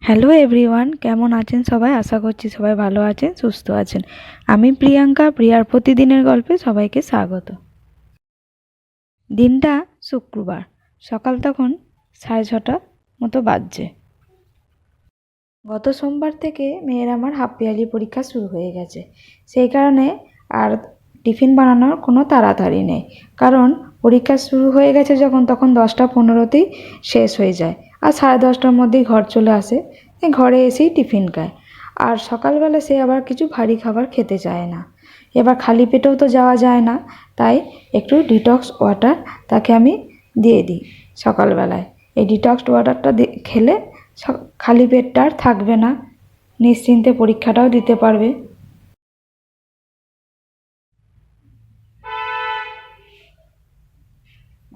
Hello everyone, কেমন আছেন সবাই? আশা করছি সবাই ভালো আছেন, সুস্থ আছেন। আমি প্রিয়াঙ্কা, প্রিয়ার প্রতিদিনের গল্পে সবাইকে স্বাগত। দিনটা শুক্রবার, সকাল তখন 6:30 মতো বাজছে। গত সোমবার থেকে মেয়ের আমার হাফ ইয়ারলি পরীক্ষা শুরু হয়ে গেছে। সেই কারণে আর টিফিন বানানোর কোনো তাড়াতাড়ি নেই, কারণ পরীক্ষা শুরু হয়ে গেছে যখন, তখন 10টা 15তেই শেষ হয়ে যায়, আর 10:30টার মধ্যেই ঘর চলে আসে। ঘরে এসেই টিফিন খায়, আর সকালবেলা সে আবার কিছু ভারী খাবার খেতে চায় না। এবার খালি পেটেও তো যাওয়া যায় না, তাই একটু ডিটক্স ওয়াটার তাকে আমি দিয়ে দিই সকালবেলায়। এই ডিটক্স ওয়াটারটা খেলে খালি পেটটা আর থাকবে না, নিশ্চিন্তে পরীক্ষাটাও দিতে পারবে।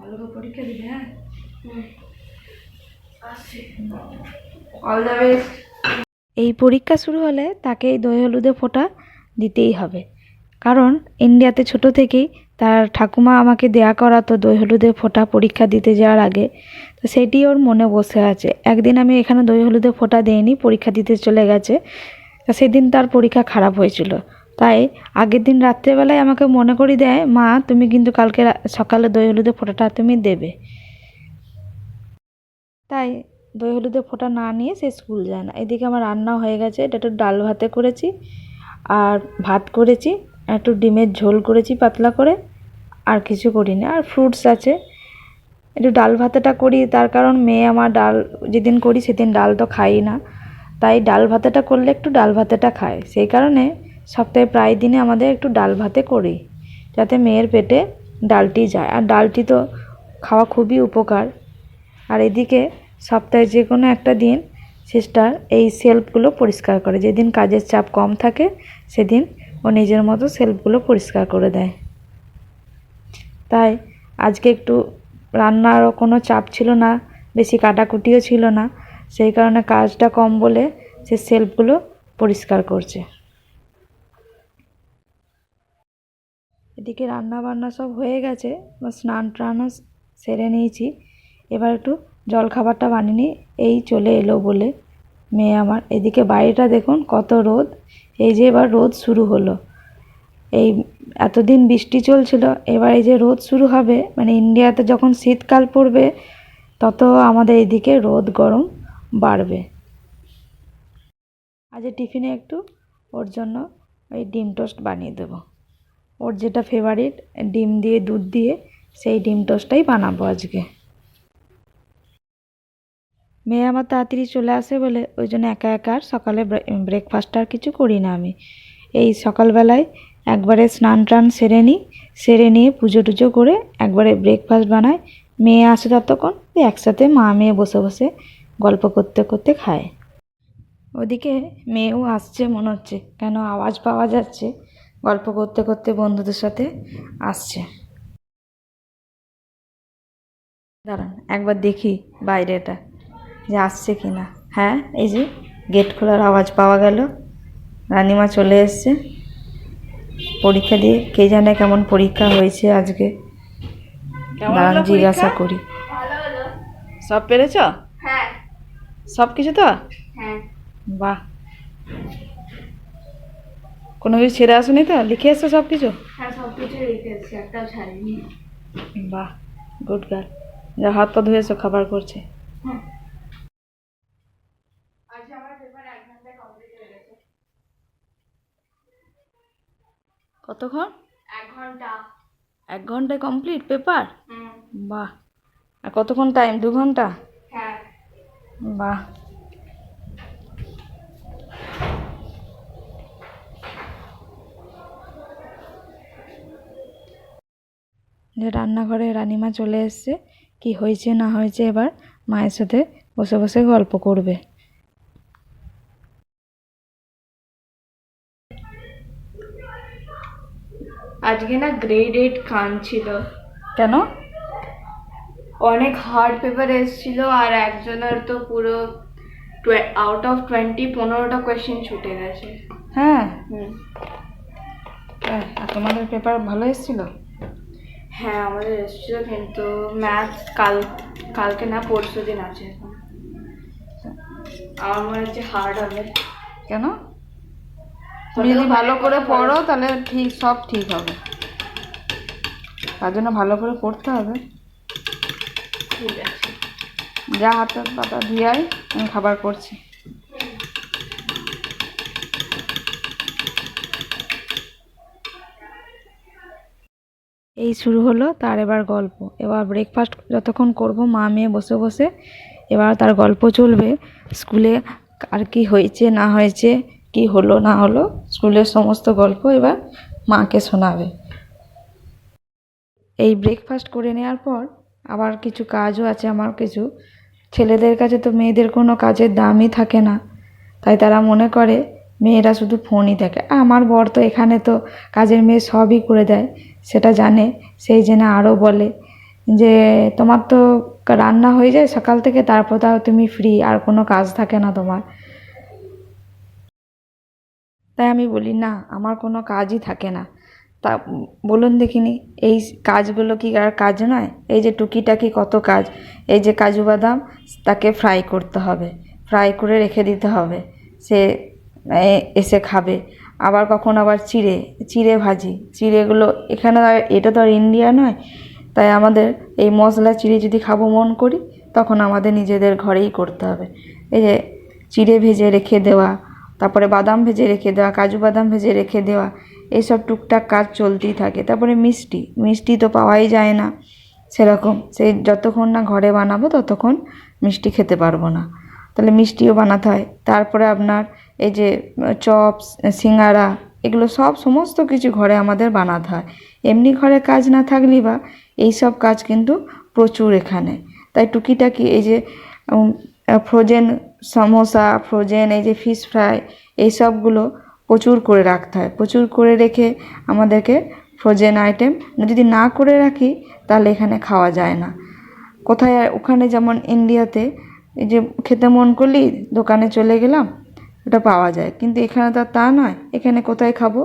ভালো করে পরীক্ষা দিবে, হ্যাঁ? All the best. এই পরীক্ষা শুরু হলে তাকে এই দই হলুদে ফোঁটা দিতেই হবে, কারণ ইন্ডিয়াতে ছোট থেকেই তার ঠাকুমা আমাকে দেয়া করাতো দই হলুদে ফোঁটা পরীক্ষা দিতে যাওয়ার আগে। তো সেটি ওর মনে বসে আছে। একদিন আমি এখানে দই হলুদে ফোঁটা দিইনি, পরীক্ষা দিতে চলে গেছে। তা সেদিন তার পরীক্ষা খারাপ হয়েছিল, তাই আগের দিন রাত্রেবেলায় আমাকে মনে করিয়ে দেয়, মা তুমি কিন্তু কালকে সকালে দই হলুদে ফোঁটাটা তুমি দেবে। তাই দই হলুদে ফোঁটা না নিয়ে সে স্কুল যায় না। এদিকে আমার রান্নাও হয়ে গেছে। এটা একটু ডাল ভাতে করেছি, আর ভাত করেছি, একটু ডিমের ঝোল করেছি পাতলা করে, আর কিছু করিনি। আর ফ্রুটস আছে। একটু ডাল ভাতেটা করি, তার কারণ মেয়ে আমার ডাল যেদিন করি সেদিন ডাল তো খাই না, তাই ডাল ভাতেটা করলে একটু ডাল ভাতেটা খায়। সেই কারণে সপ্তাহে প্রায় দিনে আমাদের একটু ডাল ভাতে করি, যাতে মেয়ের পেটে ডালটি যায়। আর ডালটি তো খাওয়া খুবই উপকার। আর এদিকে সপ্তাহে যে কোনো একটা দিন সিস্টার এই শেলফগুলো পরিষ্কার করে। যেদিন কাজের চাপ কম থাকে সেদিন ও নিজের মতো শেলফগুলো পরিষ্কার করে দেয়। তাই আজকে একটু রান্নারও কোনো চাপ ছিল না, বেশি কাটাকুটিও ছিল না, সেই কারণে কাজটা কম বলে সে শেলফগুলো পরিষ্কার করছে। এদিকে রান্না বান্না সব হয়ে গেছে, স্নান টানও সেরে নিয়েছি। এবার একটু জলখাবারটা বানিয়ে নিই, এই চলে এলো বলে মেয়ে আমার। এদিকে বাইরেটা দেখুন কত রোদ। এই যে এবার রোদ শুরু হলো। এই এতদিন বৃষ্টি চলছিল, এবার এই যে রোদ শুরু হবে, মানে ইন্ডিয়াতে যখন শীতকাল পড়বে তত আমাদের এদিকে রোদ গরম বাড়বে। আজ টিফিনে একটু ওর জন্য ওই ডিম টোস্ট বানিয়ে দেবো। ওর যেটা ফেভারিট, ডিম দিয়ে দুধ দিয়ে, সেই ডিম টোস্টটাই বানাবো আজকে। মেয়ে আমার তাড়াতাড়ি চলে আসে বলে ওই জন্য একা একা আর সকালে ব্রেকফাস্ট আর কিছু করি না আমি। এই সকালবেলায় একবারে স্নান টান সেরে নিই, সেরে নিয়ে পুজো টুজো করে একবারে ব্রেকফাস্ট বানাই। মেয়ে আসে ততক্ষণ একসাথে মা মেয়ে বসে বসে গল্প করতে করতে খায়। ওদিকে মেয়েও আসছে মনে হচ্ছে, কেন আওয়াজ পাওয়া যাচ্ছে, গল্প করতে করতে বন্ধুদের সাথে আসছে। দাঁড়ান একবার দেখি বাইরেটা যে আসছে কি না। হ্যাঁ, এই যে গেট খোলার আওয়াজ পাওয়া গেল। রানিমা চলে এসছে পরীক্ষা দিয়ে। কে জানে কেমন পরীক্ষা হয়েছে আজকে, দাঁড়ান জিজ্ঞাসা করি। সব পেরেছ? হ্যাঁ। সব কিছু তো? হ্যাঁ। বাহ, কোনো কিছু ছেড়ে আসেনি তো? লিখে এসছো সব কিছু? হ্যাঁ, সব কিছু লিখে এসছি, একটাও ছাড়িনি। বাহ, গুড গার্ল। যা হাত পা ধুয়ে এসো, খাবার করছে। হ্যাঁ। আচ্ছা, আমার পেপার 1 ঘন্টায় কমপ্লিট হয়ে গেছে। কতক্ষণ? 1 ঘন্টা। 1 ঘন্টায় কমপ্লিট পেপার? বাহ। আর কতক্ষণ টাইম? 2 ঘন্টা? হ্যাঁ। বাহ। রান্নাঘরে রানিমা চলে এসছে, কি হয়েছে না হয়েছে এবার মায়ের সাথে বসে বসে গল্প করবে। আজকে না গ্রেড 8 খান ছিল। কেন? অনেক হার্ড পেপার এসেছিল, আর একজনের তো পুরো আউট অফ 20 15টা কোয়েশ্চেন ছুটে গেছে। হ্যাঁ। আর তোমাদের পেপার ভালো এসেছিল? হ্যাঁ, আমাদের এসেছিল, কিন্তু ম্যাথ কালকে না পরশু দিন আছে এখন। আমার মনে হচ্ছে হার্ড হবে। কেন? তুমি যদি ভালো করে পড়ো তাহলে ঠিক সব ঠিক হবে, তার জন্য ভালো করে পড়তে হবে। ঠিক আছে, যা হাতের পাতা ধুয়ে আয়, আমি খাবার করছি। এই শুরু হলো তার এবার গল্প। এবার ব্রেকফাস্ট যতক্ষণ করব মা মেয়ে বসে বসে, এবার তার গল্প চলবে স্কুলে আর কি হয়েছে না হয়েছে, কি হলো না হলো, স্কুলের সমস্ত গল্প এবার মাকে শোনাবে। এই ব্রেকফাস্ট করে নেওয়ার পর আবার কিছু কাজও আছে আমার কিছু। ছেলেদের কাছে তো মেয়েদের কোনো কাজের দামই থাকে না, তাই তারা মনে করে মেয়েরা শুধু ফোনই দেখে। আমার বর তো এখানে তো কাজের মেয়ে সবই করে দেয়, সেটা জানে, সেই জন্য আরও বলে যে তোমার তো রান্না হয়ে যায় সকাল থেকে, তারপর তাও তুমি ফ্রি, আর কোনো কাজ থাকে না তোমার। তাই আমি বলি না, আমার কোনো কাজই থাকে না। তা বলুন দেখিনি, এই কাজগুলো কি আর কাজ নয়? এই যে টুকিটাকি কত কাজ, এই যে কাজু বাদাম, তাকে ফ্রাই করতে হবে, ফ্রাই করে রেখে দিতে হবে, সে এসে খাবে। আবার কখন আবার চিড়ে চিড়ে ভাজি, চিড়েগুলো এখানে এটা তো আর ইন্ডিয়া নয়, তাই আমাদের এই মশলা চিড়ে যদি খাবো মন করি, তখন আমাদের নিজেদের ঘরেই করতে হবে। এই যে চিড়ে ভেজে রেখে দেওয়া, তারপরে বাদাম ভেজে রেখে দেওয়া, কাজু বাদাম ভেজে রেখে দেওয়া, এইসব টুকটাক কাজ চলতেই থাকে। তারপরে মিষ্টি, মিষ্টি তো পাওয়াই যায় না সেরকম, সেই যতক্ষণ না ঘরে বানাবো ততক্ষণ মিষ্টি খেতে পারবো না, তাহলে মিষ্টিও বানাতে হয়। তারপরে আপনার এই যে চপ, সিঙ্গারা, এগুলো সব সমস্ত কিছু ঘরে আমাদের বানাতে হয়। এমনি ঘরে কাজ না থাকলেই বা এই সব কাজ কিন্তু প্রচুর এখানে। তাই টুকিটাকি এই যে ফ্রোজেন সমোসা, ফ্রোজেন এই যে ফিশ ফ্রাই, এই সবগুলো প্রচুর করে রাখতে হয়। প্রচুর করে রেখে আমাদেরকে ফ্রোজেন আইটেম যদি না করে রাখি তাহলে এখানে খাওয়া যায় না। কোথায় ওখানে যেমন ইন্ডিয়াতে এই যে খেতে মন করলি দোকানে চলে গেলাম, ওটা পাওয়া যায়, কিন্তু এখানে তো তা নয়। এখানে কোথায় খাবো,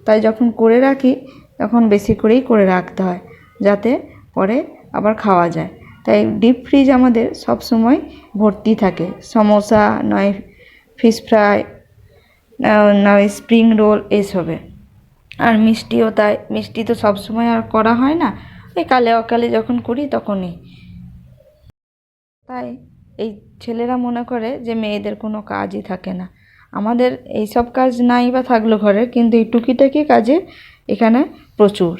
তাই যখন করে রাখি তখন বেশি করেই করে রাখতে হয়, যাতে পরে আবার খাওয়া যায়। তাই ডিপ ফ্রিজ আমাদের সব সময় ভর্তি থাকে, সমোসা নয় ফিশ ফ্রাই নয় স্প্রিং রোল এসবে। আর মিষ্টিও তাই, মিষ্টি তো সব সময় আর করা হয় না, ওই কালে অকালে যখন করি তখনই। তাই এই ছেলেরা মনে করে যে মেয়েদের কোনো কাজই থাকে না। আমাদের এই সব কাজ নাই বা থাকলো ঘরের, কিন্তু এই টুকিটাকি কাজে এখানে প্রচুর।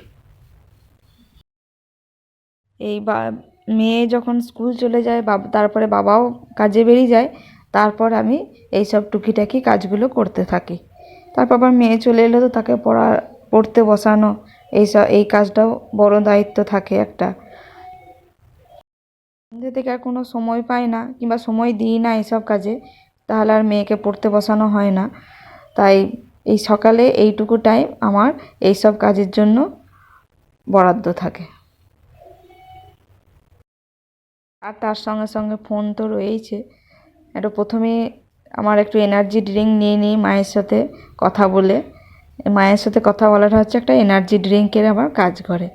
এই মেয়ে যখন স্কুল চলে যায়, তারপরে বাবাও কাজে বেরিয়ে যায়, তারপর আমি এই সব টুকিটাকি কাজগুলো করতে থাকি। তারপর আবার মেয়ে চলে এলে তো তাকে পড়তে বসানো, এই কাজটাও বড় দায়িত্ব থাকে একটা। সন্ধ্যে থেকে আর কোনো সময় পাই না কিংবা সময় দিই না এইসব কাজে, তাহলে আর মেয়েকে পড়তে বসানো হয় না। তাই এই সকালে এইটুকু টাইম আমার এইসব কাজের জন্য বরাদ্দ থাকে। আর তার সঙ্গে সঙ্গে ফোন তো রয়েইছে। একটু প্রথমে আমার একটু এনার্জি ড্রিঙ্ক নিয়ে নিই মায়ের সাথে কথা বলে। মায়ের সাথে কথা বলাটা হচ্ছে একটা এনার্জি ড্রিঙ্কের আমার কাজ করে।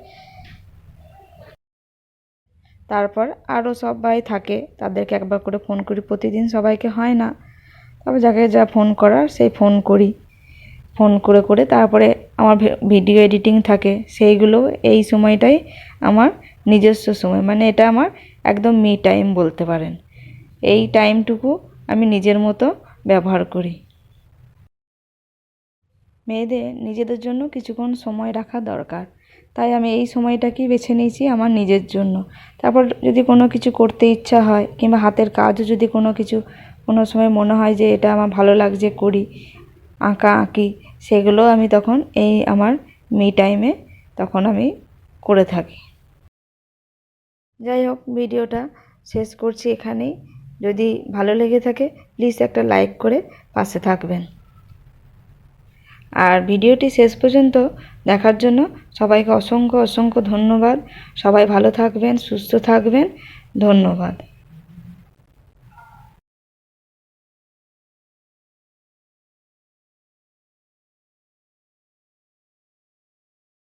তারপর আরও সবাই থাকে, তাদেরকে একবার করে ফোন করি, প্রতিদিন সবাইকে হয় না, তবে যাকে যা ফোন করার সেই ফোন করি। ফোন করে করে তারপরে আমার ভিডিও এডিটিং থাকে, সেইগুলো এই সময়টাই আমার নিজস্ব সময়, মানে এটা আমার একদম মি টাইম বলতে পারেন। এই টাইমটুকু আমি নিজের মতো ব্যবহার করি। মেয়েদের নিজেদের জন্য কিছুক্ষণ সময় রাখা দরকার, তাই আমি এই সময়টাকেই বেছে নিয়েছি আমার নিজের জন্য। তারপর যদি কোনো কিছু করতে ইচ্ছা হয় কিংবা হাতের কাজও যদি কোনো সময় মনে হয় যে এটা আমার ভালো লাগছে করি, আঁকা আঁকি, সেগুলো আমি তখন এই আমার মি টাইমে তখন আমি করে থাকি। যাই হোক, ভিডিওটা শেষ করছি এখানেই। যদি ভালো লেগে থাকে প্লিজ একটা লাইক করে পাশে থাকবেন। আর ভিডিওটি শেষ পর্যন্ত দেখার জন্য সবাইকে অসংখ্য অসংখ্য ধন্যবাদ। সবাই ভালো থাকবেন, সুস্থ থাকবেন, ধন্যবাদ।